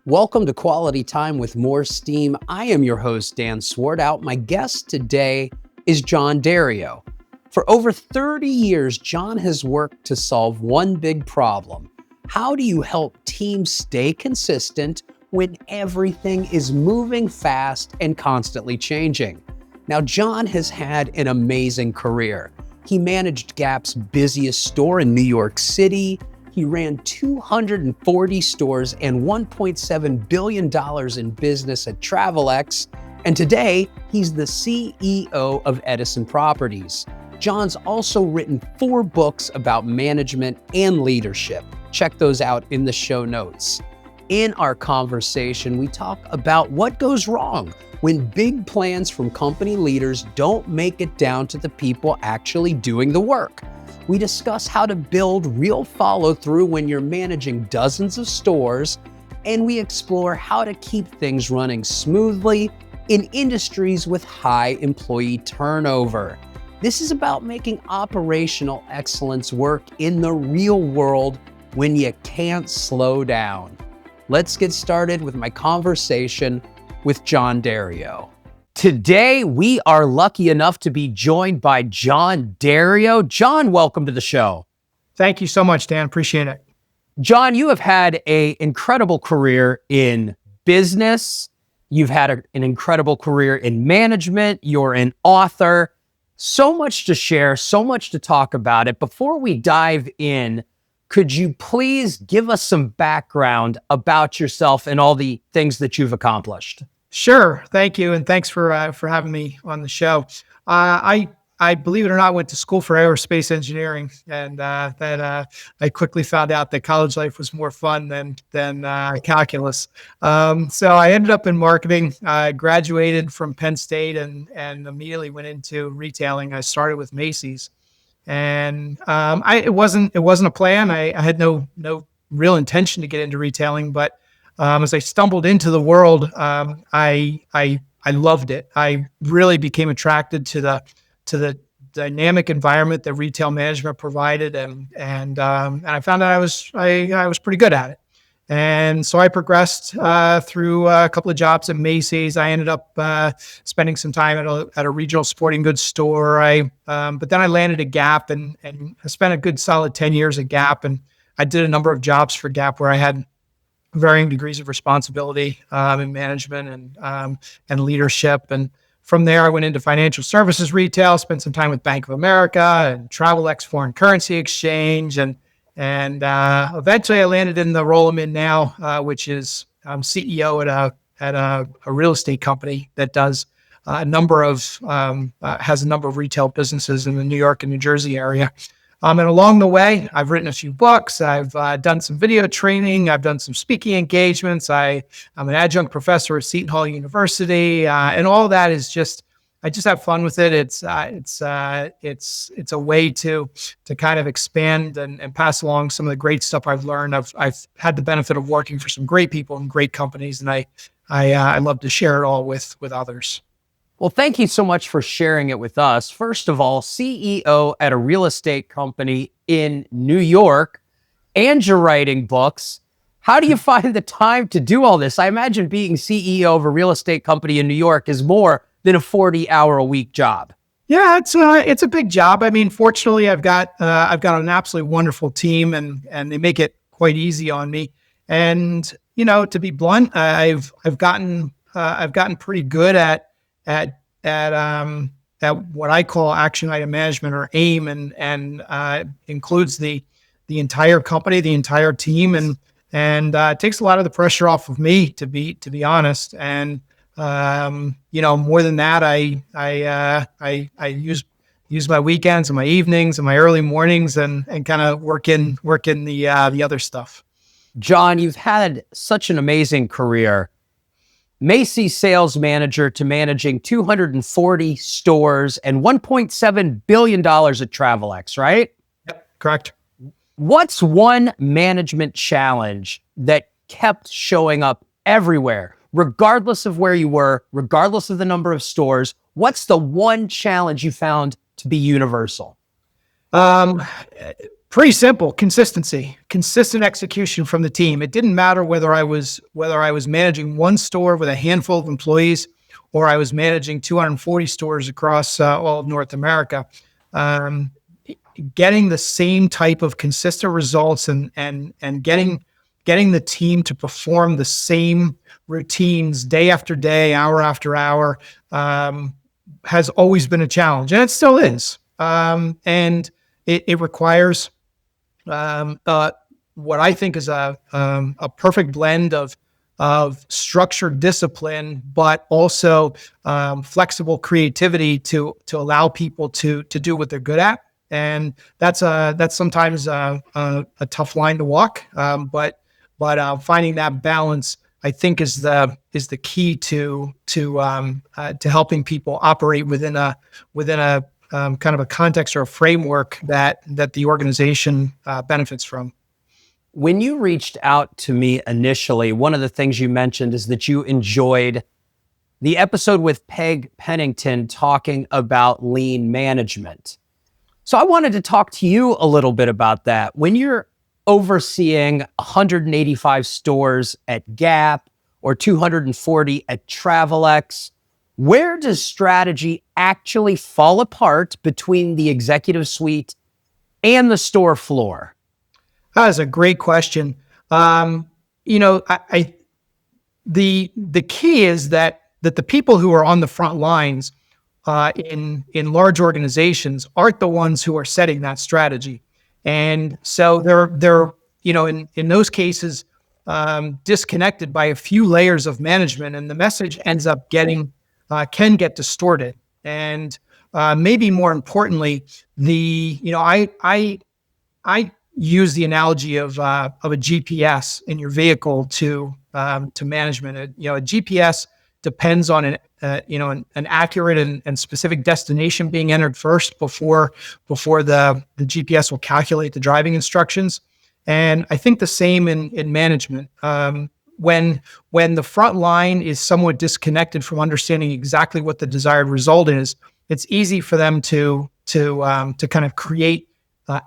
Welcome to Quality Time with MoreSteam. I am your host, Dan Swartout. My guest today is Jon Dario. For over 30 years, Jon has worked to solve one big problem. How do you help teams stay consistent when everything is moving fast and constantly changing? Now, Jon has had an amazing career. He managed Gap's busiest store in New York City. He ran 240 stores and $1.7 billion in business at Travelex. And today, he's the CEO of Edison Properties. Jon's also written 4 books about management and leadership. Check those out in the show notes. In our conversation, we talk about what goes wrong when big plans from company leaders don't make it down to the people actually doing the work. We discuss how to build real follow-through when you're managing dozens of stores, and we explore how to keep things running smoothly in industries with high employee turnover. This is about making operational excellence work in the real world when you can't slow down. Let's get started with my conversation with Jon Dario. Today, we are lucky enough to be joined by Jon Dario. Jon, welcome to the show. Thank you so much, Dan. Appreciate it. Jon, you have had an incredible career in business. You've had an incredible career in management. You're an author. So much to share, so much to talk about it. Before we dive in, could you please give us some background about yourself and all the things that you've accomplished? Sure. Thank you. And thanks for having me on the show. I believe it or not, went to school for aerospace engineering, and I quickly found out that college life was more fun than calculus. So I ended up in marketing. I graduated from Penn State and immediately went into retailing. I started with Macy's, and it wasn't a plan. I had no real intention to get into retailing, but as I stumbled into the world, I loved it. I really became attracted to the dynamic environment that retail management provided, and I found out I was pretty good at it. And so I progressed through a couple of jobs at Macy's. I ended up spending some time at a regional sporting goods store. But then I landed at Gap and I spent a good solid 10 years at Gap, and I did a number of jobs for Gap where I had varying degrees of responsibility in management and leadership. And from there, I went into financial services retail, spent some time with Bank of America and Travelex foreign currency exchange. And eventually I landed in the role I'm in now, which is I'm CEO at a real estate company that does has a number of retail businesses in the New York and New Jersey area. And along the way, I've written a few books. I've done some video training. I've done some speaking engagements. I'm an adjunct professor at Seton Hall University, and all that is I just have fun with it. It's a way to kind of expand and pass along some of the great stuff I've learned. I've had the benefit of working for some great people and great companies, and I love to share it all with others. Well, thank you so much for sharing it with us. First of all, CEO at a real estate company in New York, and you're writing books. How do you find the time to do all this? I imagine being CEO of a real estate company in New York is more than a 40-hour-a-week job. Yeah, it's a big job. I mean, fortunately, I've got an absolutely wonderful team, and they make it quite easy on me. And to be blunt, I've gotten pretty good at what I call action item management, or AIM, and includes the entire company, the entire team, and it takes a lot of the pressure off of me, to be honest. And more than that, I use my weekends and my evenings and my early mornings and kind of work in the other stuff. Jon, you've had such an amazing career. Macy's sales manager to managing 240 stores and $1.7 billion at Travelex, right? Yep, correct. What's one management challenge that kept showing up everywhere, regardless of where you were, regardless of the number of stores? What's the one challenge you found to be universal? Pretty simple: consistency, consistent execution from the team. It didn't matter whether I was managing one store with a handful of employees, or I was managing 240 stores across all of North America. Getting the same type of consistent results and getting the team to perform the same routines day after day, hour after hour, has always been a challenge, and it still is. And it requires what I think is a perfect blend of structured discipline, but also flexible creativity to allow people to do what they're good at. And that's sometimes a tough line to walk, but finding that balance, I think, is the key to helping people operate within a kind of a context or a framework that the organization benefits from. When you reached out to me initially, one of the things you mentioned is that you enjoyed the episode with Peg Pennington talking about lean management. So I wanted to talk to you a little bit about that. When you're overseeing 185 stores at Gap or 240 at Travelex, where does strategy actually fall apart between the executive suite and the store floor? That is a great question. The key is that the people who are on the front lines in large organizations aren't the ones who are setting that strategy, and so they're in those cases disconnected by a few layers of management, and the message ends up can get distorted. And maybe more importantly, I use the analogy of a GPS in your vehicle to management. A GPS depends on an accurate and specific destination being entered first before the GPS will calculate the driving instructions. And I think the same in management. When the front line is somewhat disconnected from understanding exactly what the desired result is, it's easy for them to kind of create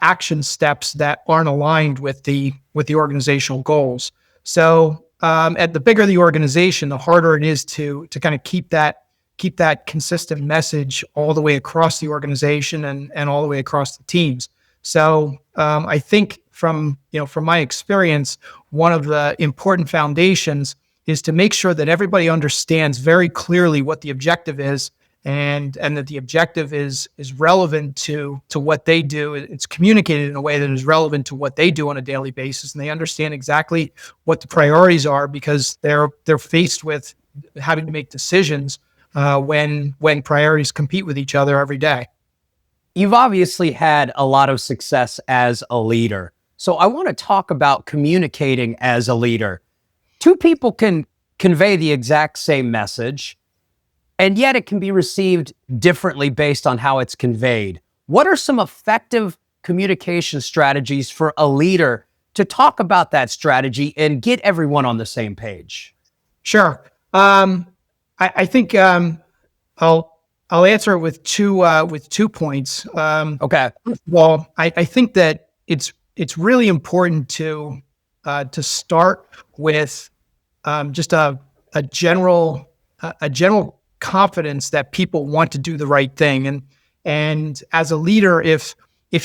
action steps that aren't aligned with the organizational goals. So at the bigger the organization, the harder it is to kind of keep that consistent message all the way across the organization and all the way across the teams. So I think from my experience, one of the important foundations is to make sure that everybody understands very clearly what the objective is, and that the objective is relevant to what they do. It's communicated in a way that is relevant to what they do on a daily basis, and they understand exactly what the priorities are, because they're faced with having to make decisions when priorities compete with each other every day. You've obviously had a lot of success as a leader. So I want to talk about communicating as a leader. Two people can convey the exact same message, and yet it can be received differently based on how it's conveyed. What are some effective communication strategies for a leader to talk about that strategy and get everyone on the same page? Sure. I think I'll answer it with 2 points. Okay. Well, I think that it's really important to start with just a general confidence that people want to do the right thing, and as a leader, if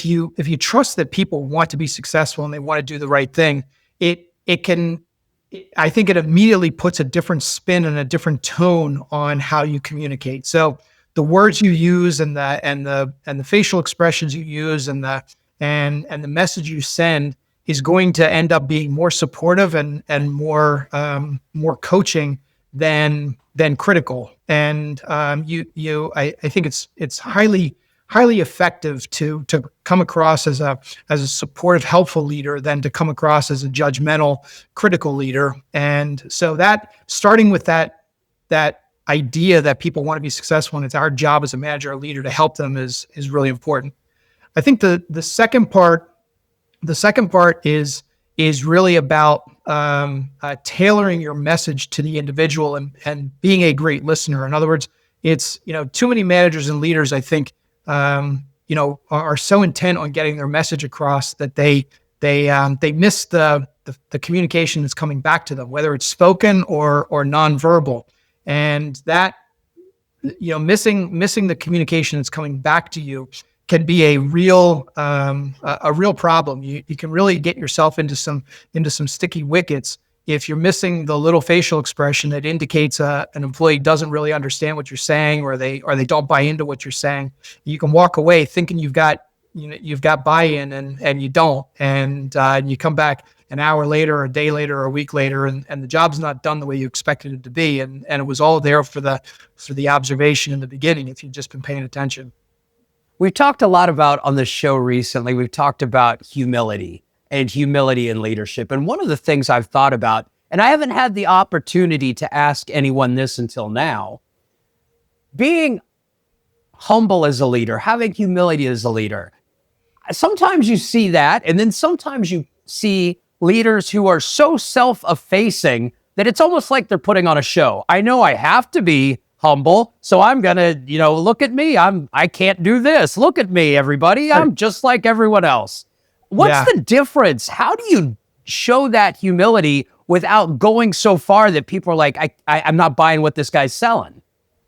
you trust that people want to be successful and they want to do the right thing, I think it immediately puts a different spin and a different tone on how you communicate. So the words you use and the facial expressions you use and the message you send is going to end up being more supportive and more coaching than critical. And I think it's highly effective to come across as a supportive, helpful leader than to come across as a judgmental, critical leader. And so that, starting with that idea that people want to be successful and it's our job as a manager or leader to help them is really important. I think the second part is really about tailoring your message to the individual and being a great listener. In other words, it's too many managers and leaders, I think, are so intent on getting their message across that they miss the communication that's coming back to them, whether it's spoken or nonverbal. And that, missing the communication that's coming back to you can be a real problem. You can really get yourself into some sticky wickets if you're missing the little facial expression that indicates an employee doesn't really understand what you're saying, or they don't buy into what you're saying. You can walk away thinking you've got buy-in, and you don't, and you come back an hour later, or a day later, or a week later, and the job's not done the way you expected it to be, and it was all there for the observation in the beginning if you'd just been paying attention. We've talked a lot about on the show recently, we've talked about humility in leadership. And one of the things I've thought about, and I haven't had the opportunity to ask anyone this until now, being humble as a leader, having humility as a leader. Sometimes you see that, and then sometimes you see leaders who are so self-effacing that it's almost like they're putting on a show. I know I have to be humble, so I'm gonna, look at me. I can't do this. Look at me, everybody. I'm just like everyone else. What's the difference? How do you show that humility without going so far that people are like, I'm not buying what this guy's selling?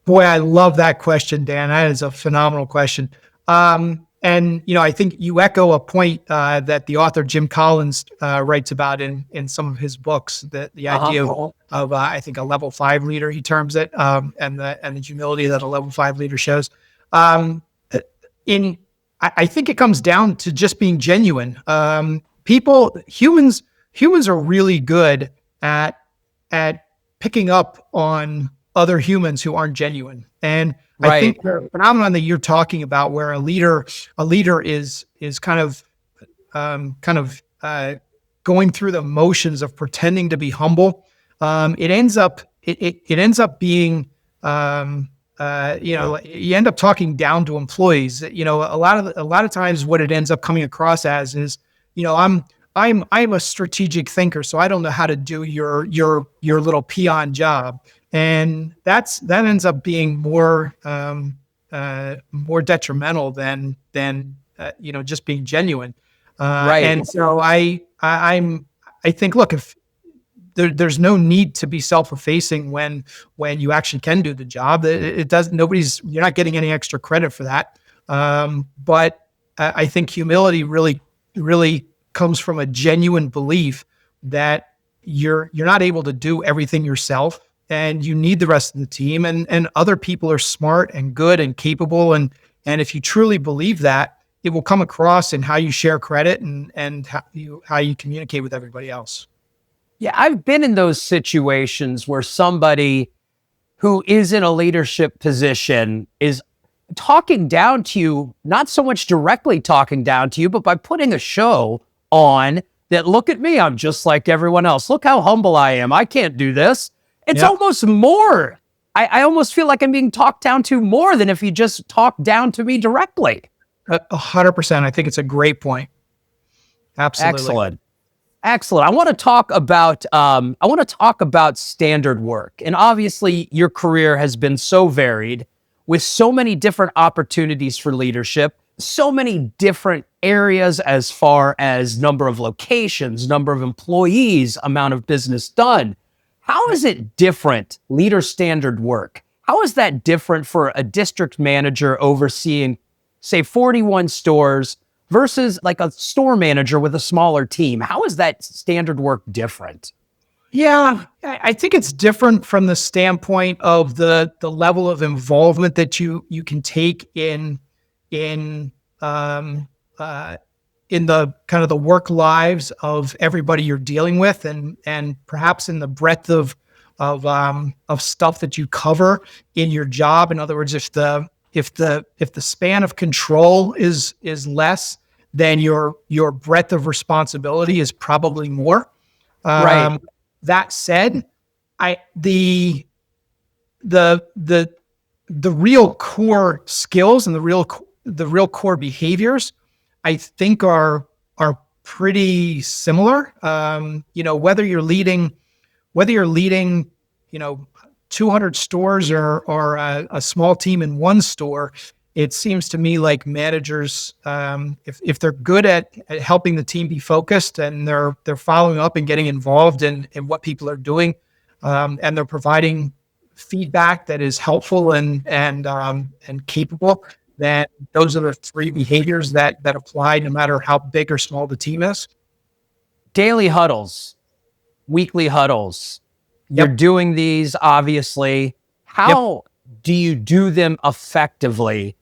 Boy, I love that question, Dan. That is a phenomenal question. And I think you echo a point that the author Jim Collins writes about in some of his books. That the idea of I think a level 5 leader, he terms it, and the humility that a level 5 leader shows. I think it comes down to just being genuine. Humans are really good at picking up on other humans who aren't genuine. And I think the phenomenon that you're talking about, where a leader is kind of going through the motions of pretending to be humble, it ends up being you end up talking down to employees. A lot of times what it ends up coming across as is, I'm a strategic thinker, so I don't know how to do your little peon job. And that ends up being more detrimental than just being genuine. And so I think, look, if there's no need to be self-effacing when you actually can do the job. You're not getting any extra credit for that. But I think humility really comes from a genuine belief that you're not able to do everything yourself, and you need the rest of the team, and other people are smart and good and capable. And if you truly believe that, it will come across in how you share credit and how you communicate with everybody else. Yeah, I've been in those situations where somebody who is in a leadership position is talking down to you, not so much directly talking down to you, but by putting a show on that, look at me, I'm just like everyone else. Look how humble I am. I can't do this. It's almost more. I almost feel like I'm being talked down to more than if you just talk down to me directly. 100%. I think it's a great point. Absolutely. Excellent. I want to talk about standard work. And obviously your career has been so varied, with so many different opportunities for leadership, so many different areas as far as number of locations, number of employees, amount of business done. How is it different, leader standard work? How is that different for a district manager overseeing, say, 41 stores versus like a store manager with a smaller team? How is that standard work different? Yeah, I think it's different from the standpoint of the level of involvement that you can take in the kind of the work lives of everybody you're dealing with, and perhaps in the breadth of stuff that you cover in your job. In other words, if the span of control is less, then your breadth of responsibility is probably more. Right. That said, the real core skills and the real core behaviors, I think are pretty similar. Whether you're leading 200 stores or a small team in one store, it seems to me like managers, if they're good at helping the team be focused and they're following up and getting involved in what people are doing, and they're providing feedback that is helpful and capable, then those are the three behaviors that apply no matter how big or small the team is. Daily huddles, weekly huddles. You're Yep. doing these, obviously. Yep. How do you do them effectively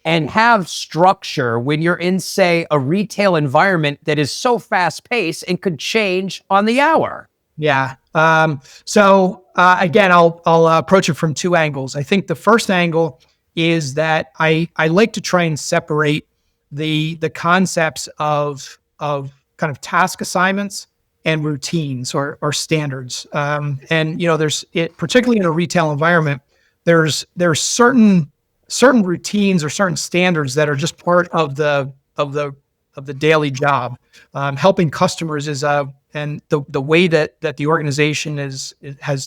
and have structure when you're in, say, a retail environment that is so fast paced and could change on the hour? Yeah. So again, I'll approach it from two angles. I think the first angle is that I like to try and separate the concepts of kind of task assignments and routines or standards. And there's particularly in a retail environment, there's certain routines or certain standards that are just part of the daily job. Helping customers is and the way that the organization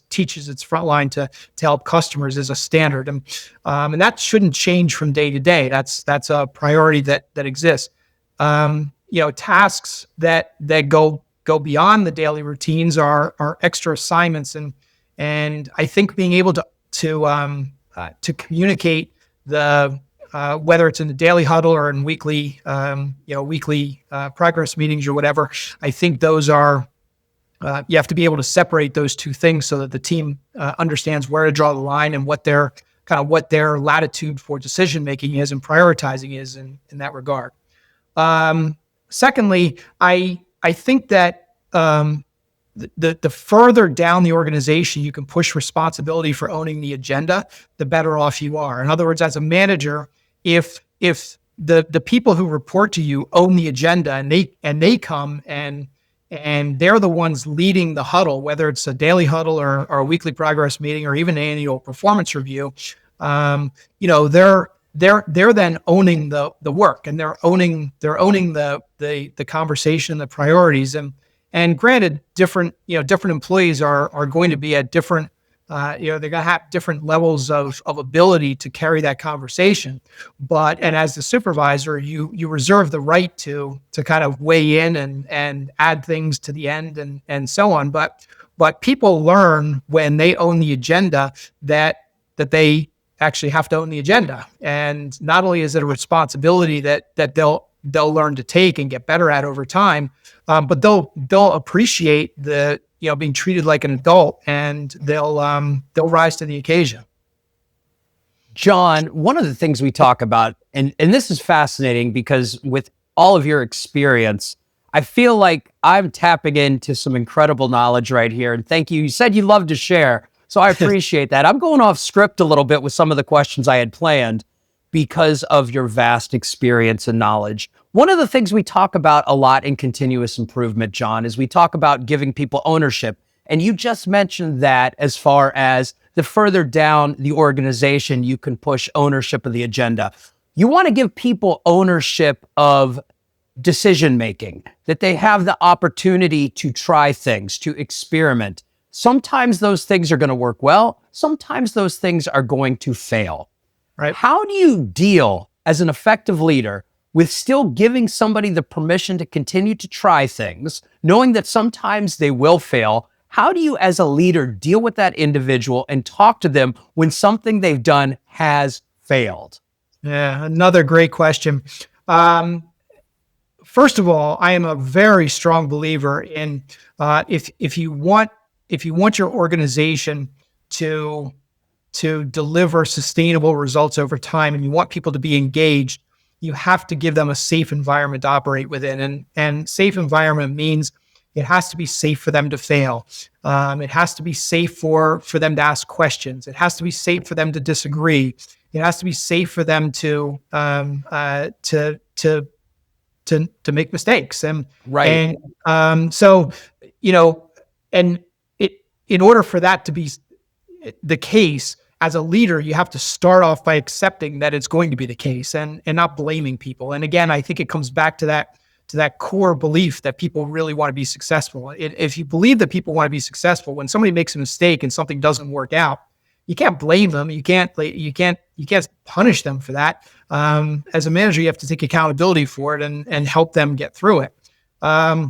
teaches its frontline to help customers is a standard, and that shouldn't change from day to day. That's a priority that exists. Tasks that go beyond the daily routines are extra assignments, and I think being able to communicate the whether it's in the daily huddle or in weekly progress meetings or whatever, I think those are you have to be able to separate those two things so that the team understands where to draw the line and what their latitude for decision making is and prioritizing is in that regard. Secondly, I think that the further down the organization you can push responsibility for owning the agenda, the better off you are. In other words, as a manager, if the people who report to you own the agenda and they come and they're the ones leading the huddle, whether it's a daily huddle or a weekly progress meeting or even an annual performance review, they're then owning the work, and they're owning the conversation, the priorities, and granted, different employees are going to be at different, they're going to have different levels of ability to carry that conversation. And as the supervisor, you reserve the right to kind of weigh in and add things to the end and so on. But people learn when they own the agenda that they actually have to own the agenda. And not only is it a responsibility that they'll learn to take and get better at over time, but they'll appreciate the being treated like an adult, and they'll rise to the occasion. Jon, one of the things we talk about, and this is fascinating because with all of your experience, I feel like I'm tapping into some incredible knowledge right here. And thank you. You said you love to share, so I appreciate that. I'm going off script a little bit with some of the questions I had planned because of your vast experience and knowledge. One of the things we talk about a lot in continuous improvement, Jon, is we talk about giving people ownership. And you just mentioned that as far as the further down the organization, you can push ownership of the agenda. You want to give people ownership of decision-making, that they have the opportunity to try things, to experiment. Sometimes those things are going to work well. Sometimes those things are going to fail. Right. How do you deal as an effective leader with still giving somebody the permission to continue to try things, knowing that sometimes they will fail? How do you, as a leader, deal with that individual and talk to them when something they've done has failed? Yeah, another great question. First of all, I am a very strong believer in if you want your organization to deliver sustainable results over time, and you want people to be engaged, you have to give them a safe environment to operate within. And safe environment means it has to be safe for them to fail. It has to be safe for them to ask questions. It has to be safe for them to disagree. It has to be safe for them to make mistakes. Right. And so, and in order for that to be the case, as a leader, you have to start off by accepting that it's going to be the case and not blaming people. And again, I think it comes back to that core belief that people really want to be successful. If you believe that people want to be successful, when somebody makes a mistake and something doesn't work out, you can't blame them. You can't punish them for that. As a manager, you have to take accountability for it and help them get through it. I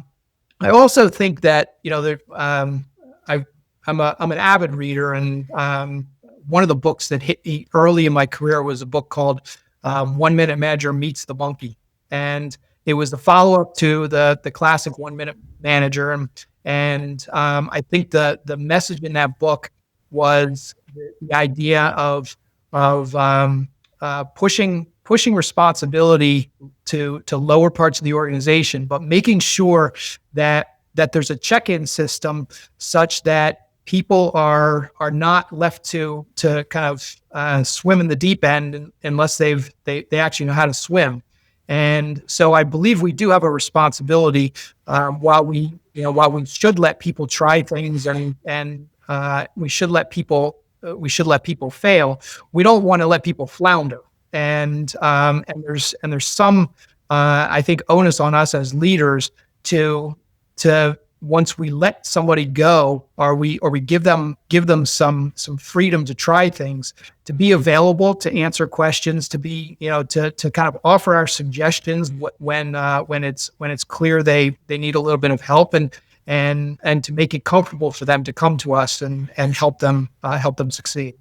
also think that, I'm an avid reader, and one of the books that hit me early in my career was a book called 1 Minute Manager Meets the Monkey. And it was the follow-up to the classic 1 Minute Manager. And I think the message in that book was the idea of pushing responsibility to lower parts of the organization, but making sure that there's a check-in system such that people are not left to kind of swim in the deep end unless they actually know how to swim. And so I believe we do have a responsibility, while we should let people try things and we should let people fail. We don't want to let people flounder. And there's some I think onus on us as leaders to once we let somebody go, or we give them some freedom to try things, to be available, to answer questions, to be, to kind of offer our suggestions when it's clear they need a little bit of help, and to make it comfortable for them to come to us and help them succeed.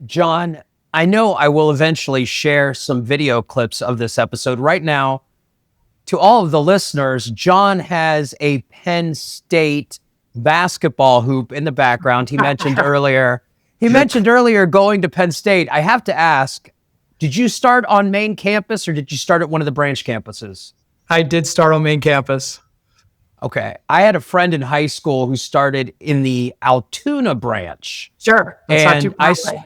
Jon, I know I will eventually share some video clips of this episode. Right now, to all of the listeners, Jon has a Penn State basketball hoop in the background. He mentioned earlier going to Penn State. I have to ask, did you start on main campus or did you start at one of the branch campuses? I did start on main campus. Okay. I had a friend in high school who started in the Altoona branch. Sure. That's not too far away.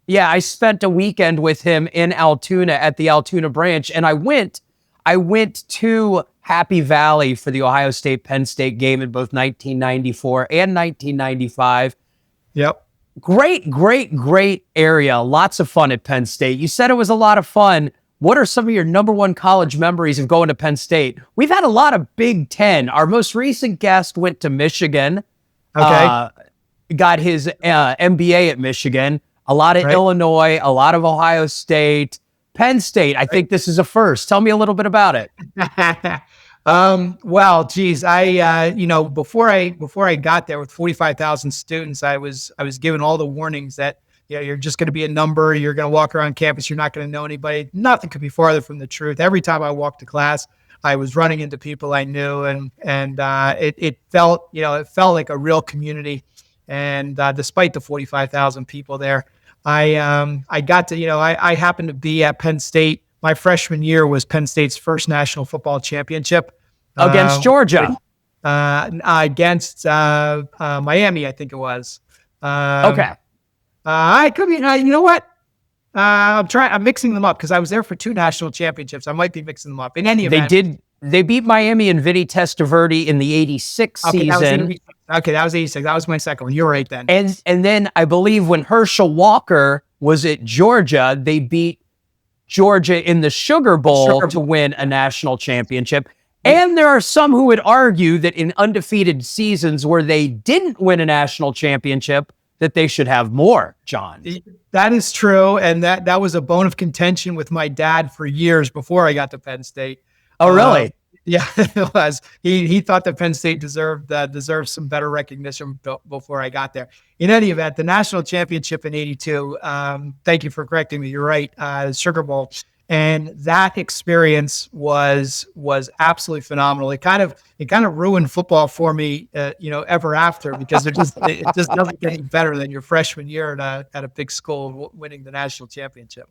Yeah, I spent a weekend with him in Altoona at the Altoona branch, and I went to Happy Valley for the Ohio State-Penn State game in both 1994 and 1995. Yep. Great area. Lots of fun at Penn State. You said it was a lot of fun. What are some of your number one college memories of going to Penn State? We've had a lot of Big Ten. Our most recent guest went to Michigan. Okay. Got his MBA at Michigan. A lot of Illinois, a lot of Ohio State. Penn State, I think this is a first. Tell me a little bit about it. Well, geez, before I got there with 45,000 students, I was given all the warnings that, you're just going to be a number. You're going to walk around campus. You're not going to know anybody. Nothing could be farther from the truth. Every time I walked to class, I was running into people I knew, and it felt like a real community. And despite the 45,000 people there, I got to, I happened to be at Penn State. My freshman year was Penn State's first national football championship. Against Georgia. Against Miami, I think it was. Okay. I could be, you know what? I'm mixing them up because I was there for 2 national championships. I might be mixing them up. In any event. They beat Miami and Vinny Testaverde in the 86 season. That was 86. That was my second one. You're right then. And then I believe when Herschel Walker was at Georgia, they beat Georgia in the Sugar Bowl to win a national championship. And there are some who would argue that in undefeated seasons where they didn't win a national championship, that they should have more, Jon. That is true. And that was a bone of contention with my dad for years before I got to Penn State. Oh, really? Yeah, it was. He thought that Penn State deserved some better recognition before I got there. In any event, the national championship in '82. Thank you for correcting me. You're right. Sugar Bowl, and that experience was absolutely phenomenal. It kind of ruined football for me, ever after, because it just doesn't get any better than your freshman year at a big school winning the national championship.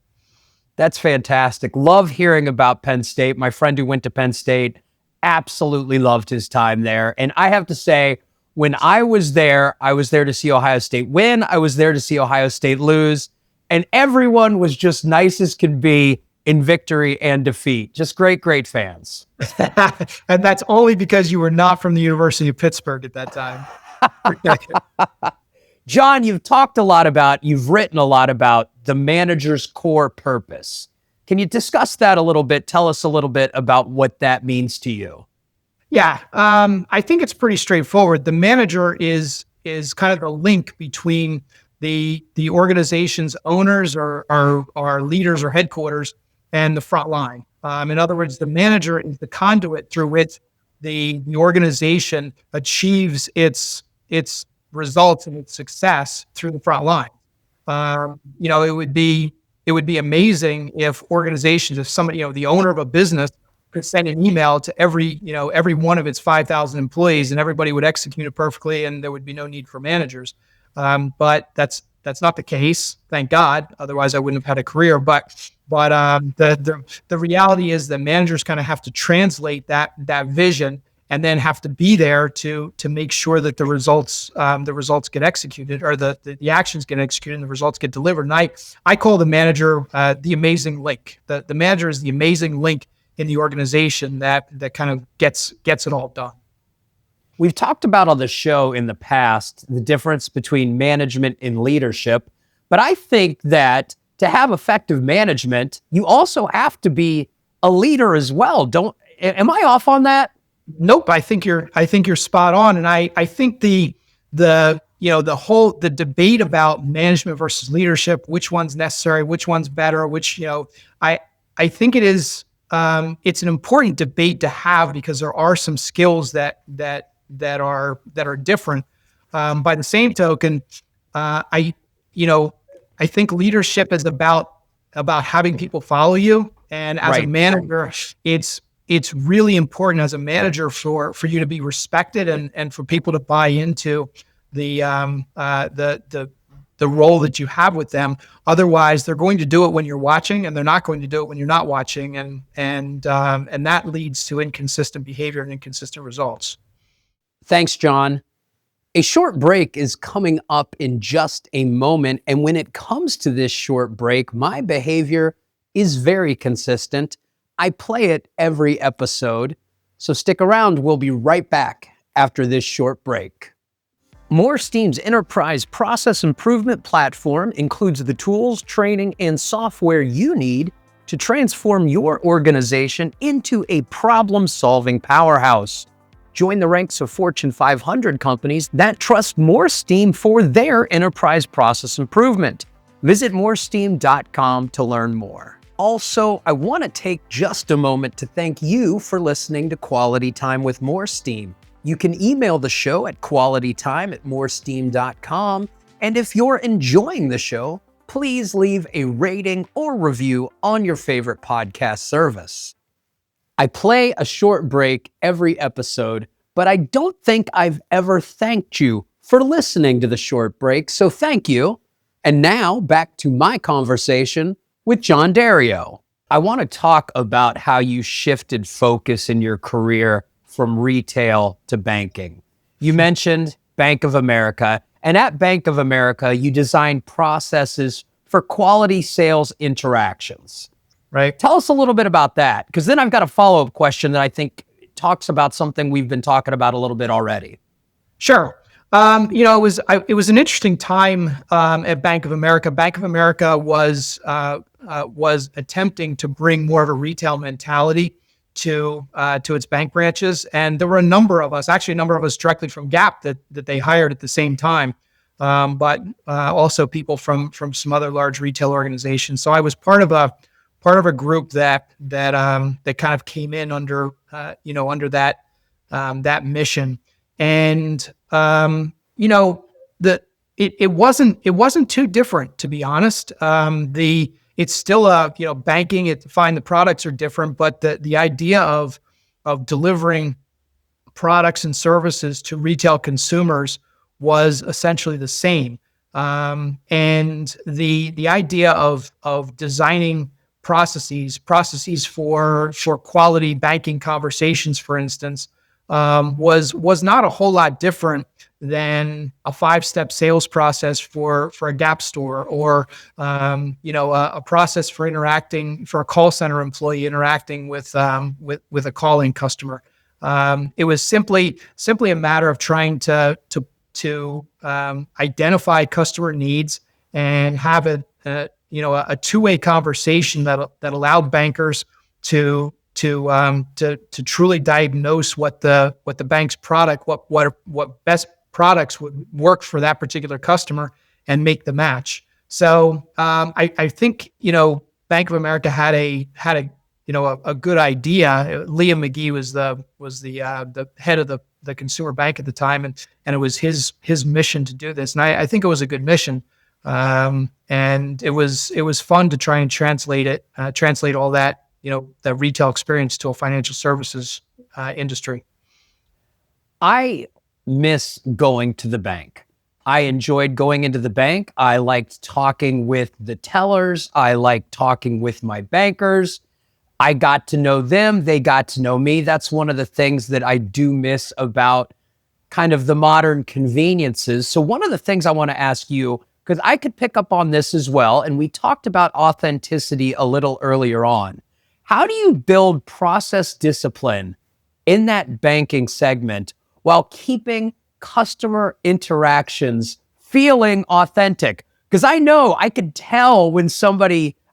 That's fantastic. Love hearing about Penn State. My friend who went to Penn State absolutely loved his time there. And I have to say, when I was there to see Ohio State win. I was there to see Ohio State lose. And everyone was just nice as could be in victory and defeat. Just great fans. And that's only because you were not from the University of Pittsburgh at that time. Jon, you've written a lot about the manager's core purpose. Can you discuss that a little bit? Tell us a little bit about what that means to you. Yeah, I think it's pretty straightforward. The manager is kind of the link between the organization's owners or leaders or headquarters and the front line. In other words, the manager is the conduit through which the organization achieves its results and its success through the front line. It would be amazing if organizations, if somebody, the owner of a business could send an email to every one of its 5,000 employees and everybody would execute it perfectly and there would be no need for managers. But that's not the case, thank God. Otherwise I wouldn't have had a career. But the reality is that managers kind of have to translate that vision and then have to be there to make sure that the results get executed, or the actions get executed and the results get delivered. And I call the manager the amazing link. The manager is the amazing link in the organization that kind of gets it all done. We've talked about on the show in the past the difference between management and leadership, but I think that to have effective management, you also have to be a leader as well. Am I off on that? Nope. I think you're spot on. And I think the debate about management versus leadership, which one's necessary, which one's better, I think it is, it's an important debate to have because there are some skills that are different. By the same token, I think leadership is about having people follow you. And as a manager, it's really important as a manager for you to be respected and for people to buy into the role that you have with them. Otherwise, they're going to do it when you're watching, and they're not going to do it when you're not watching, and that leads to inconsistent behavior and inconsistent results. Thanks, Jon. A short break is coming up in just a moment, and when it comes to this short break, my behavior is very consistent. I play it every episode, so stick around. We'll be right back after this short break. MoreSteam's enterprise process improvement platform includes the tools, training, and software you need to transform your organization into a problem-solving powerhouse. Join the ranks of Fortune 500 companies that trust MoreSteam for their enterprise process improvement. Visit MoreSteam.com to learn more. Also, I want to take just a moment to thank you for listening to Quality Time with MoreSteam. You can email the show at qualitytime@moresteam.com. And if you're enjoying the show, please leave a rating or review on your favorite podcast service. I play a short break every episode, but I don't think I've ever thanked you for listening to the short break, so thank you. And now back to my conversation with Jon Dario. I want to talk about how you shifted focus in your career from retail to banking. You mentioned Bank of America, and at Bank of America, you designed processes for quality sales interactions. Right. Tell us a little bit about that, because then I've got a follow-up question that I think talks about something we've been talking about a little bit already. Sure. It was an interesting time at Bank of America. Bank of America was attempting to bring more of a retail mentality to its bank branches, and there were a number of us directly from Gap that they hired at the same time, but also people from some other large retail organizations. So I was part of a group that kind of came in under that mission. And it wasn't too different, to be honest. It's still banking. It's fine. The products are different, but the idea of delivering products and services to retail consumers was essentially the same. And the idea of designing processes for quality banking conversations, for instance, was not a whole lot different than a 5-step sales process for a Gap store, or a process for a call center employee interacting with a calling customer. It was simply a matter of trying to identify customer needs and have a two-way conversation that allowed bankers to truly diagnose what the bank's product, what best products would work for that particular customer, and make the match. So I think, Bank of America had a good idea. Liam McGee was the head of the consumer bank at the time, and it was his mission to do this. And I think it was a good mission. And it was fun to try and translate all that, the retail experience to a financial services industry. I miss going to the bank. I enjoyed going into the bank. I liked talking with the tellers. I liked talking with my bankers. I got to know them. They got to know me. That's one of the things that I do miss about kind of the modern conveniences. So one of the things I want to ask you, because I could pick up on this as well, and we talked about authenticity a little earlier on. How do you build process discipline in that banking segment while keeping customer interactions feeling authentic? Because I know I could tell when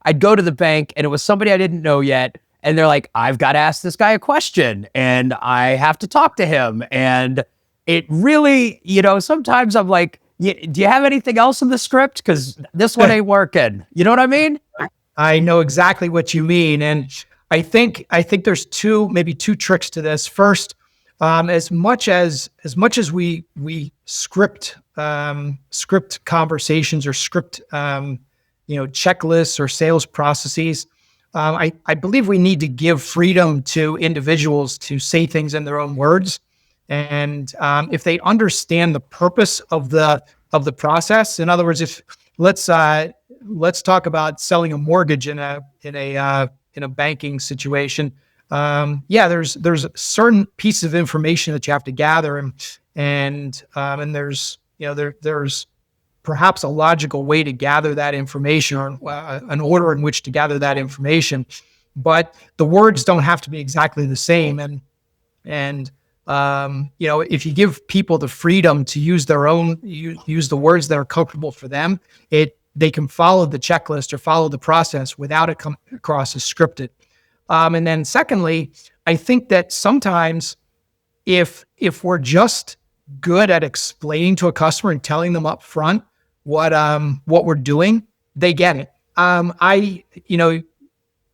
I'd go to the bank and it was somebody I didn't know yet, and they're like, I've got to ask this guy a question and I have to talk to him. And it really, sometimes I'm like, do you have anything else in the script? Because this one ain't working. You know what I mean? I know exactly what you mean. And I think there's maybe two tricks to this. First, as much as we script conversations or script checklists or sales processes, I believe we need to give freedom to individuals to say things in their own words. And if they understand the purpose of the process, in other words, if let's talk about selling a mortgage in a banking situation. There's certain pieces of information that you have to gather, and there's there's perhaps a logical way to gather that information, or an order in which to gather that information, but the words don't have to be exactly the same. And if you give people the freedom to use the words that are comfortable for them, they can follow the checklist or follow the process without it coming across as scripted. And then secondly, I think that sometimes if we're just good at explaining to a customer and telling them up front what we're doing, they get it.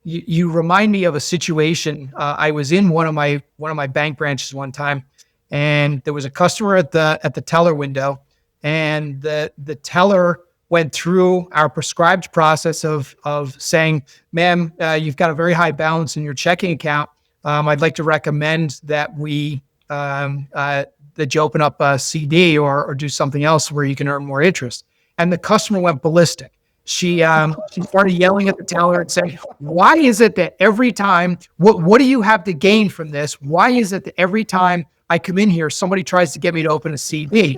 You remind me of a situation. I was in one of my bank branches one time, and there was a customer at the teller window, and the teller went through our prescribed process of saying, "Ma'am, you've got a very high balance in your checking account. I'd like to recommend that that you open up a CD or do something else where you can earn more interest." And the customer went ballistic. She started yelling at the teller and saying, "Why is it that every time, what do you have to gain from this? Why is it that every time I come in here, somebody tries to get me to open a CD?"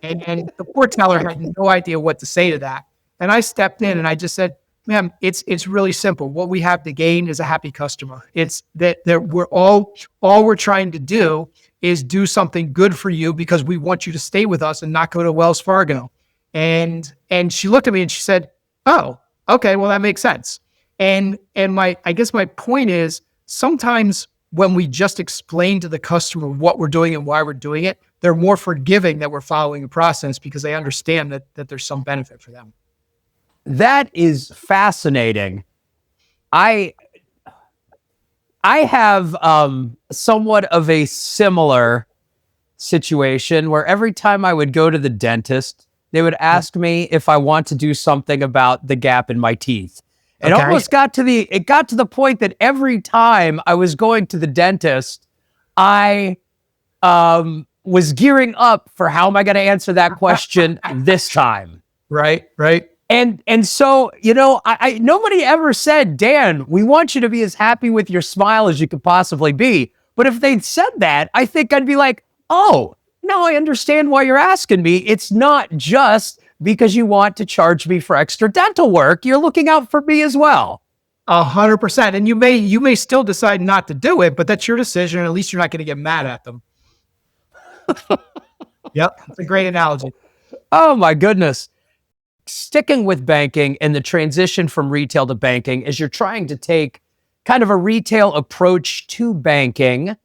And the poor teller had no idea what to say to that. And I stepped in and I just said, "Ma'am, it's really simple. What we have to gain is a happy customer. It's that we're all we're trying to do is do something good for you because we want you to stay with us and not go to Wells Fargo." And she looked at me and she said, "Oh, okay, well, that makes sense." And I guess my point is, sometimes when we just explain to the customer what we're doing and why we're doing it, they're more forgiving that we're following a process because they understand that there's some benefit for them. That is fascinating. I have somewhat of a similar situation where every time I would go to the dentist, they would ask me if I want to do something about the gap in my teeth. It almost got to the point that every time I was going to the dentist, I was gearing up for how am I going to answer that question this time. Right. And so, I nobody ever said, "Dan, we want you to be as happy with your smile as you could possibly be." But if they'd said that, I think I'd be like, "Oh, now I understand why you're asking me. It's not just because you want to charge me for extra dental work. You're looking out for me as well." 100%. And you may still decide not to do it, but that's your decision. At least you're not going to get mad at them. Yep. That's a great analogy. Oh my goodness. Sticking with banking and the transition from retail to banking, as you're trying to take kind of a retail approach to banking.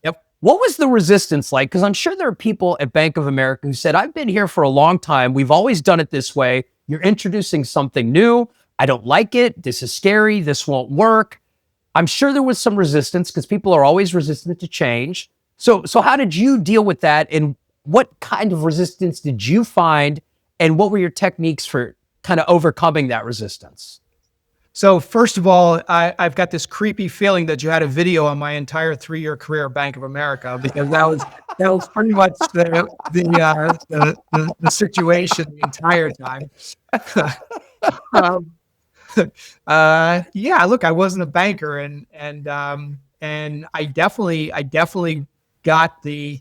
Yep. What was the resistance like? Because I'm sure there are people at Bank of America who said, I've been here for a long time. We've always done it this way. You're introducing something new. I don't like it. This is scary. This won't work. I'm sure there was some resistance because people are always resistant to change. So how did you deal with that? And what kind of resistance did you find? And what were your techniques for kind of overcoming that resistance? So first of all, I've got this creepy feeling that you had a video on my entire 3-year career at Bank of America, because that was pretty much the situation the entire time. Yeah, look, I wasn't a banker, and I definitely got the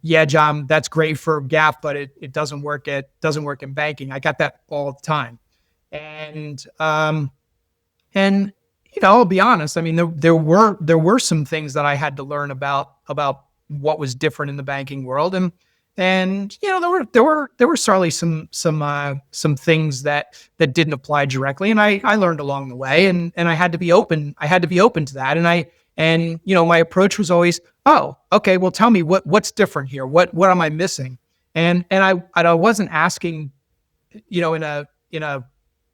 yeah, John, that's great for Gap, but it doesn't work in banking. I got that all the time. And I'll be honest. I mean, there were some things that I had to learn about what was different in the banking world, and there were certainly some things that didn't apply directly, and I learned along the way, and I had to be open. I had to be open to that, and my approach was always, oh, okay, well, tell me what's different here. What am I missing? And I wasn't asking,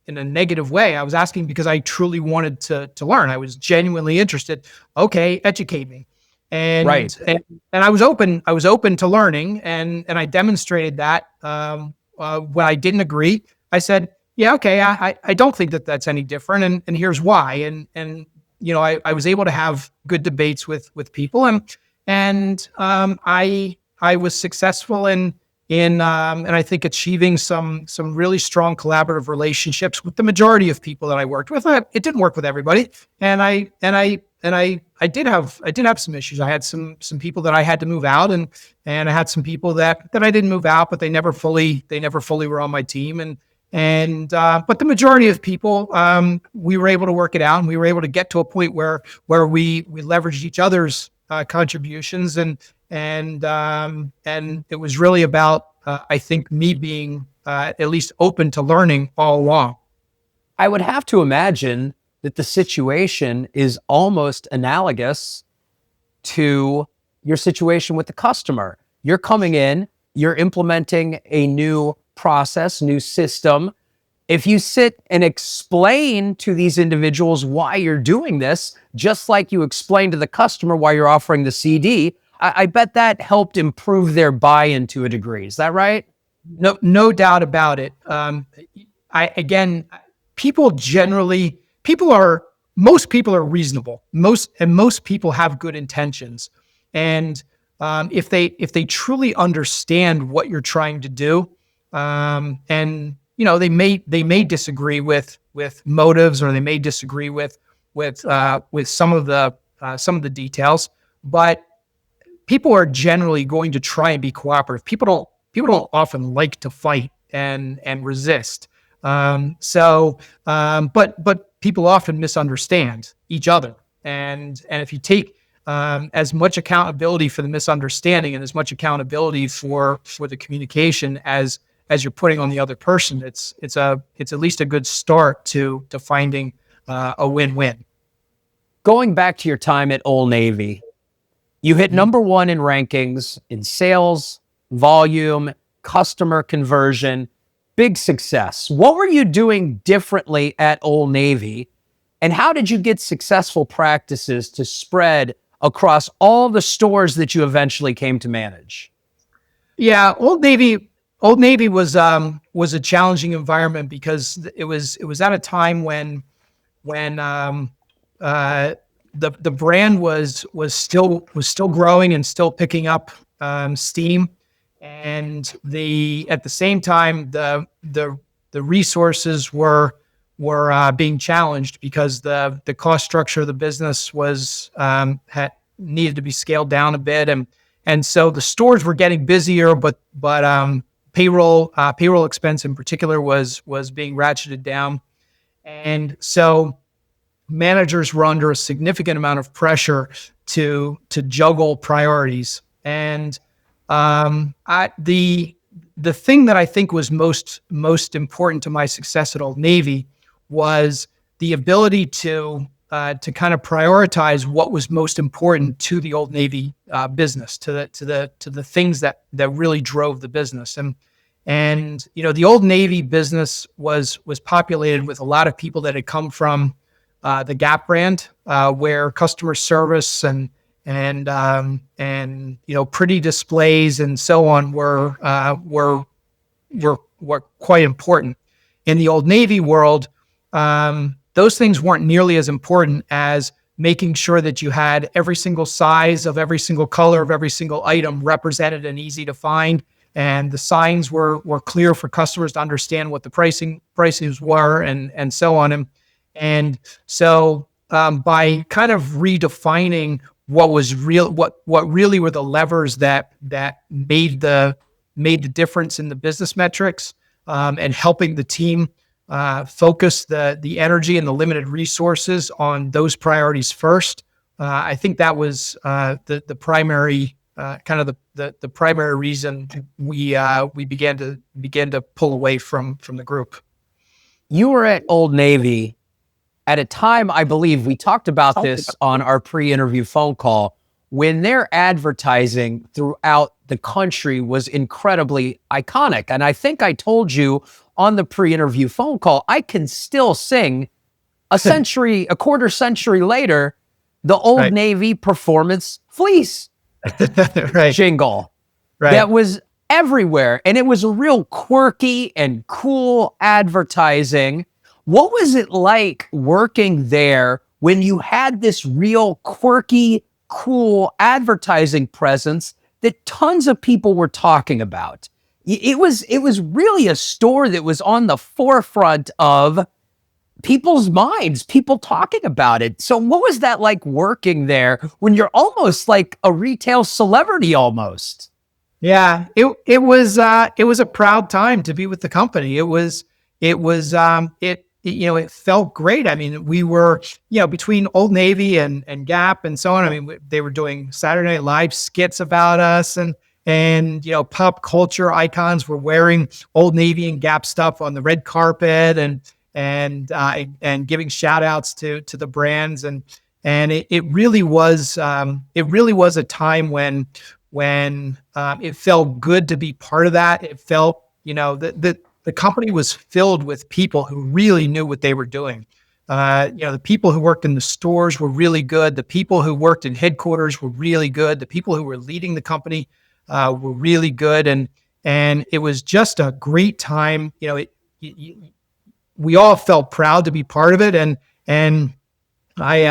in a negative way. I was asking because I truly wanted to learn. I was genuinely interested. Okay, educate me. And, right. and I was open to learning, and I demonstrated that. When I didn't agree, I said, yeah, okay, I don't think that that's any different, and here's why. And I was able to have good debates with people, and I was successful in and I think achieving some really strong collaborative relationships with the majority of people that I worked with. It didn't work with everybody, and I did have some issues. I had some people that I had to move out, and I had some people that I didn't move out, but they never fully were on my team. But the majority of people, we were able to work it out, and we were able to get to a point where we leveraged each other's contributions, and it was really about I think me being at least open to learning all along. I would have to imagine that the situation is almost analogous to your situation with the customer. You're coming in, you're implementing a new process, new system. If you sit and explain to these individuals why you're doing this, just like you explain to the customer why you're offering the CD, I bet that helped improve their buy-in to a degree. Is that right? No doubt about it. Most people are reasonable. Most people have good intentions. And if they truly understand what you're trying to do, and they may disagree with motives, or they may disagree with some of the details, but people are generally going to try and be cooperative. People don't often like to fight and resist. But people often misunderstand each other. And if you take as much accountability for the misunderstanding and as much accountability for the communication as you're putting on the other person, it's at least a good start to finding a win-win. Going back to your time at Old Navy, you hit number one in rankings in sales, volume, customer conversion, big success. What were you doing differently at Old Navy? And how did you get successful practices to spread across all the stores that you eventually came to manage? Yeah, Old Navy was a challenging environment because it was at a time when the brand was still growing and still picking up steam, and at the same time the resources were being challenged because the cost structure of the business was needed to be scaled down a bit, and so the stores were getting busier, but payroll expense in particular was being ratcheted down, and so managers were under a significant amount of pressure to juggle priorities. And the thing that I think was most important to my success at Old Navy was the ability to kind of prioritize what was most important to the Old Navy business, to the things that really drove the business. And the Old Navy business was populated with a lot of people that had come from the Gap brand, where customer service and pretty displays and so on were quite important. In the Old Navy world, those things weren't nearly as important as making sure that you had every single size of every single color of every single item represented and easy to find. And the signs were clear for customers to understand what the prices were and so on. And so by kind of redefining what was real, what really were the levers that made the difference in the business metrics, and helping the team focus the energy and the limited resources on those priorities first. I think that was the primary the primary reason we began to pull away from the group. You were at Old Navy at a time, I believe we talked about this on our pre-interview phone call, when their advertising throughout the country was incredibly iconic. And I think I told you on the pre-interview phone call, I can still sing a quarter century later, the Old Navy Performance Fleece jingle that was everywhere. And it was a real quirky and cool advertising. What was it like working there when you had this real quirky, cool advertising presence that tons of people were talking about? It was really a store that was on the forefront of people's minds, people talking about it. So what was that like working there when you're almost like a retail celebrity almost? Yeah, it was a proud time to be with the company. It felt great. I mean, we were, between Old Navy and Gap and so on. I mean, they were doing Saturday Night Live skits about us, and pop culture icons were wearing Old Navy and Gap stuff on the red carpet, and giving shout outs to the brands. And it really was a time when it felt good to be part of that. It felt, the company was filled with people who really knew what they were doing. The people who worked in the stores were really good. The people who worked in headquarters were really good. The people who were leading the company were really good. And it was just a great time. We all felt proud to be part of it. And I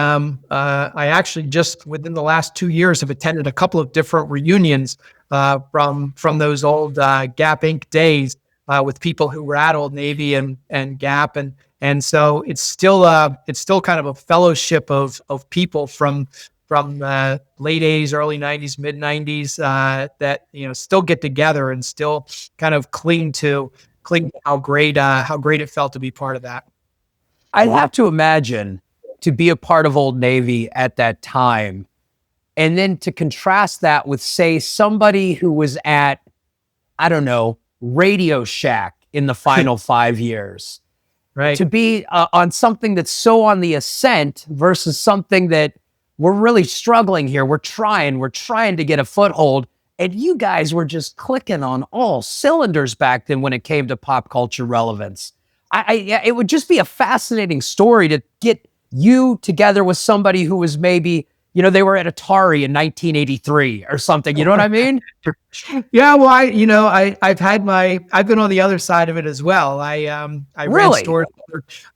actually just within the last 2 years have attended a couple of different reunions from those old Gap Inc. days. With people who were at Old Navy and Gap, and so it's still kind of a fellowship of people from late 80s, early 90s, mid 90s that still get together and still kind of cling to how great it felt to be part of that. I have to imagine to be a part of Old Navy at that time, and then to contrast that with, say, somebody who was at, I don't know, Radio Shack in the final 5 years, right? To be on something that's so on the ascent versus something that we're really struggling here. We're trying to get a foothold, and you guys were just clicking on all cylinders back then when it came to pop culture relevance. It would just be a fascinating story to get you together with somebody who was maybe, they were at Atari in 1983 or something. You know what I mean? Yeah. Well, I've been on the other side of it as well. I ran stores.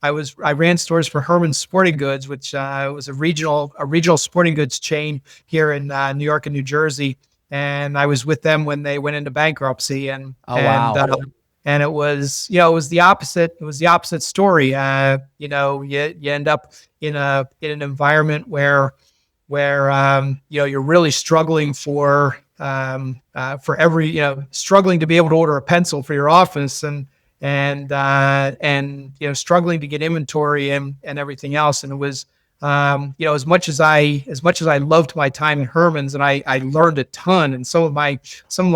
I ran stores for Herman's Sporting Goods, which was a regional sporting goods chain here in New York and New Jersey. And I was with them when they went into bankruptcy. And and it was the opposite. It was the opposite story. You end up in an environment where you're really struggling for struggling to be able to order a pencil for your office, and struggling to get inventory and everything else. And it was, as much as I loved my time in Herman's, and I learned a ton, and some of my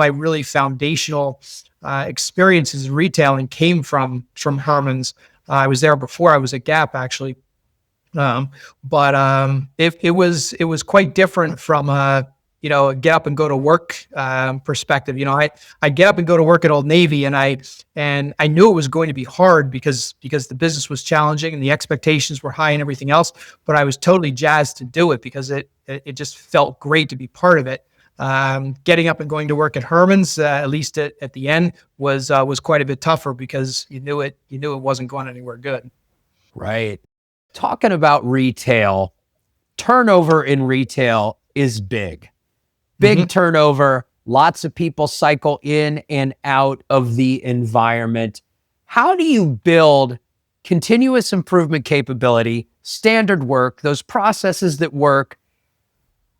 really foundational experiences in retailing came from Herman's. I was there before I was at Gap, actually. If it was quite different from a get up and go to work perspective. I get up and go to work at Old Navy, and I knew it was going to be hard because the business was challenging and the expectations were high and everything else. But I was totally jazzed to do it because it just felt great to be part of it. Getting up and going to work at Herman's, at least at the end, was quite a bit tougher because you knew it wasn't going anywhere good. Right. Talking about retail, turnover in retail is big. Big turnover. Lots of people cycle in and out of the environment. How do you build continuous improvement capability, standard work, those processes that work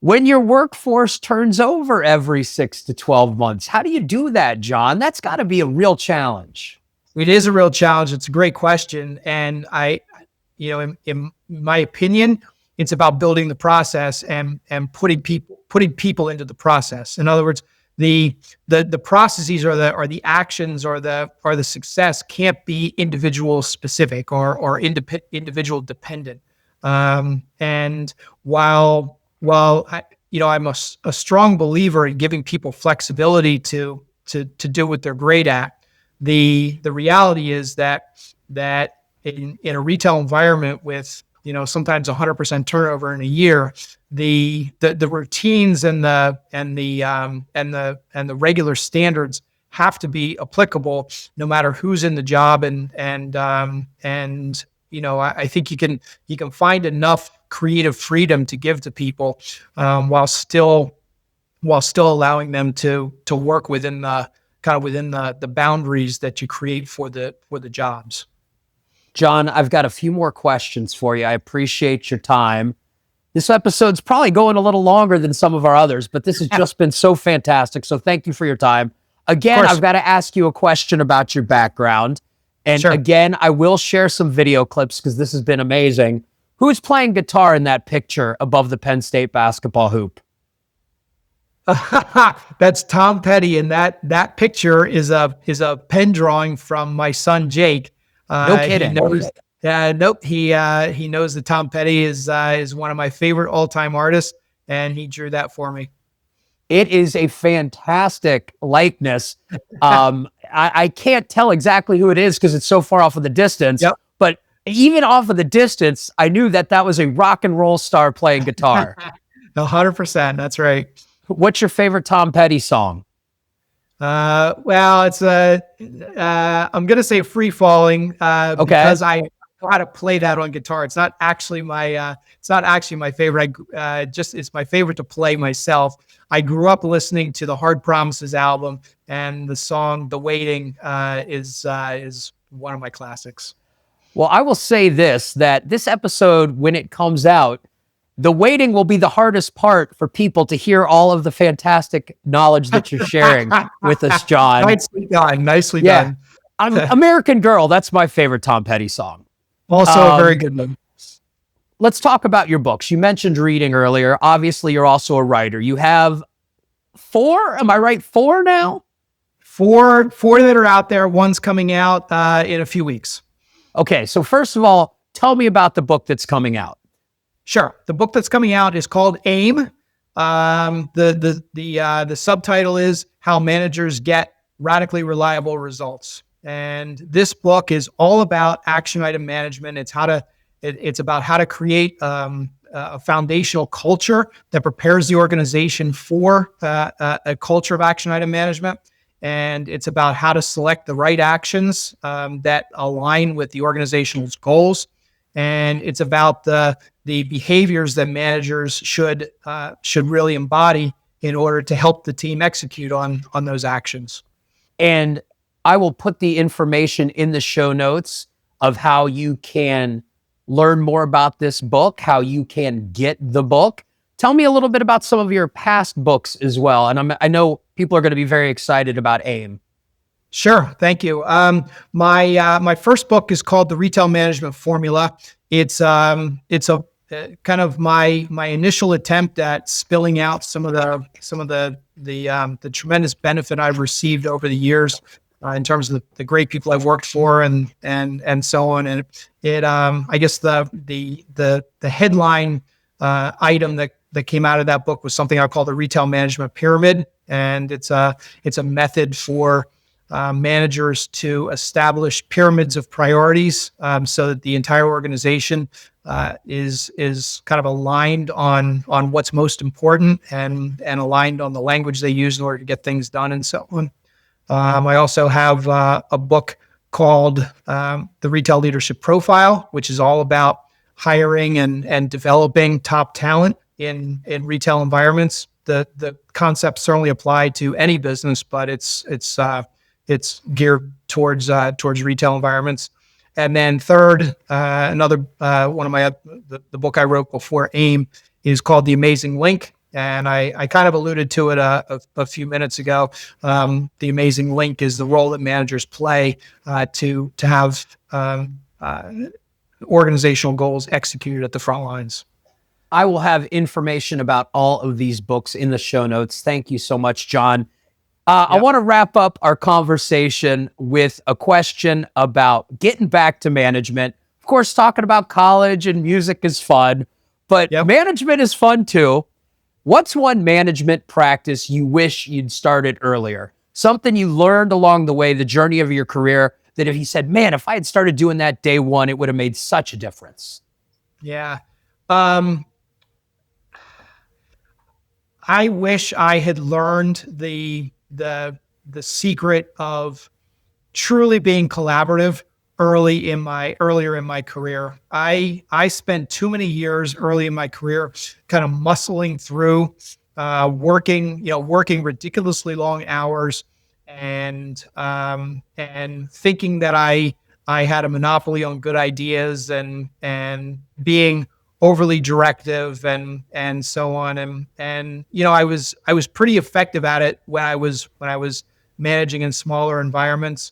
when your workforce turns over every 6 to 12 months? How do you do that, Jon? That's got to be a real challenge. It is a real challenge. It's a great question. And in my opinion, it's about building the process and putting people into the process. In other words, the processes or the actions or the success can't be individual specific or individual dependent. And while I'm a strong believer in giving people flexibility to do what they're great at, the reality is that in a retail environment with sometimes 100% turnover in a year, the routines and the regular standards have to be applicable no matter who's in the job, and I think you can find enough creative freedom to give to people while still allowing them to work within the boundaries that you create for the jobs. Jon, I've got a few more questions for you. I appreciate your time. This episode's probably going a little longer than some of our others, but this has just been so fantastic. So thank you for your time. Again, I've got to ask you a question about your background. And again, I will share some video clips because this has been amazing. Who's playing guitar in that picture above the Penn State basketball hoop? That's Tom Petty, and that picture is a pen drawing from my son Jake. No kidding. Nope. He knows that Tom Petty is one of my favorite all-time artists, and he drew that for me. It is a fantastic likeness. I can't tell exactly who it is because it's so far off in the distance. Yep. But even off of the distance, I knew that was a rock and roll star playing guitar. 100%. That's right. What's your favorite Tom Petty song? Well, it's I'm gonna say "Free Falling" because I know how to play that on guitar. It's not actually my favorite. It's my favorite to play myself. I grew up listening to the Hard Promises album, and the song "The Waiting" is one of my classics. Well, I will say that this episode, when it comes out, the waiting will be the hardest part for people to hear all of the fantastic knowledge that you're sharing with us, Jon. Nicely done. American Girl, that's my favorite Tom Petty song. Also a very good one. Let's talk about your books. You mentioned reading earlier. Obviously, you're also a writer. You have 4, am I right? 4 now? 4 that are out there. One's coming out in a few weeks. Okay, so first of all, tell me about the book that's coming out. Sure. The book that's coming out is called AIM. The subtitle is How Managers Get Radically Reliable Results. And this book is all about action item management. It's about how to create a foundational culture that prepares the organization for a culture of action item management. And it's about how to select the right actions that align with the organization's goals. And it's about the behaviors that managers should really embody in order to help the team execute on those actions. And I will put the information in the show notes of how you can learn more about this book, how you can get the book. Tell me a little bit about some of your past books as well. And I know people are going to be very excited about AIM. Sure. Thank you. My first book is called The Retail Management Formula. It's a kind of my initial attempt at spilling out some of the tremendous benefit I've received over the years in terms of the great people I've worked for and so on. And I guess the headline item that came out of that book was something I call the retail management pyramid. And it's a method for managers to establish pyramids of priorities, so that the entire organization is kind of aligned on what's most important and aligned on the language they use in order to get things done and so on. I also have a book called The Retail Leadership Profile, which is all about hiring and developing top talent in retail environments. The concepts certainly apply to any business, but it's geared towards retail environments. And then third, another one of the book I wrote before AIM is called The Amazing Link. And I kind of alluded to it a few minutes ago. The amazing link is the role that managers play to have organizational goals executed at the front lines. I will have information about all of these books in the show notes. Thank you so much, Jon. I want to wrap up our conversation with a question about getting back to management. Of course, talking about college and music is fun, but management is fun too. What's one management practice you wish you'd started earlier? Something you learned along the way, the journey of your career, that if you said, man, if I had started doing that day one, it would have made such a difference. Yeah. I wish I had learned the secret of truly being collaborative earlier in my career. I spent too many years early in my career kind of muscling through, working ridiculously long hours and thinking that I had a monopoly on good ideas and being overly directive and so on. And I was pretty effective at it when I was managing in smaller environments.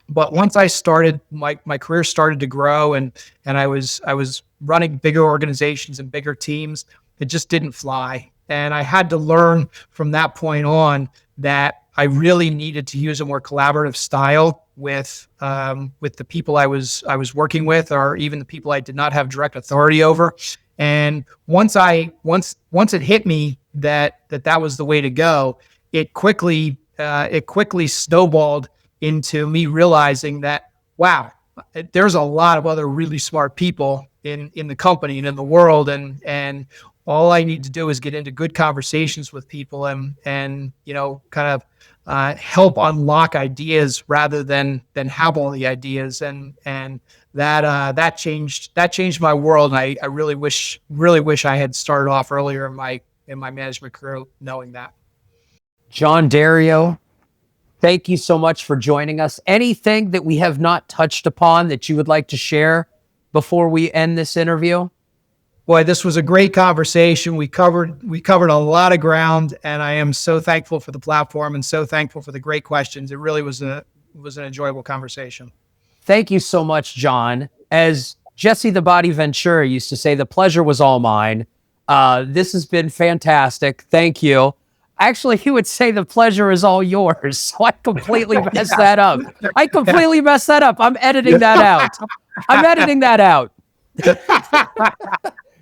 But once I started, my career started to grow and I was running bigger organizations and bigger teams. It just didn't fly. And I had to learn from that point on that I really needed to use a more collaborative style with the people I was working with, or even the people I did not have direct authority over. And once it hit me that was the way to go, it quickly snowballed into me realizing that, wow, there's a lot of other really smart people in the company and in the world, and all I need to do is get into good conversations with people and kind of help unlock ideas rather than have all the ideas, and that changed my world. And I really wish I had started off earlier in my management career knowing that. Jon Dario, thank you so much for joining us. Anything that we have not touched upon that you would like to share before we end this interview? Boy, this was a great conversation. We covered a lot of ground, and I am so thankful for the platform and so thankful for the great questions. It really was an enjoyable conversation. Thank you so much, Jon. As Jesse the Body Ventura used to say, the pleasure was all mine. This has been fantastic. Thank you. Actually, he would say the pleasure is all yours. So I completely messed that up. I'm editing that out.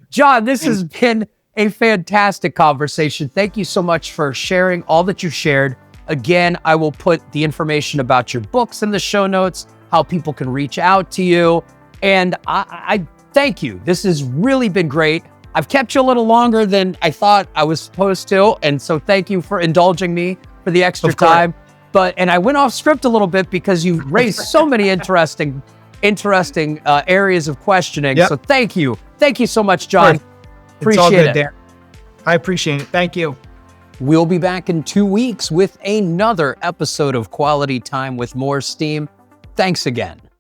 Jon, this has been a fantastic conversation. Thank you so much for sharing all that you shared. Again, I will put the information about your books in the show notes, how people can reach out to you. And I thank you. This has really been great. I've kept you a little longer than I thought I was supposed to. And so thank you for indulging me for the extra time. And I went off script a little bit because you raised so many interesting areas of questioning. Yep. So thank you. Thank you so much, Jon. Appreciate it. Dan. I appreciate it. Thank you. We'll be back in 2 weeks with another episode of Quality Time with MoreSteam. Thanks again.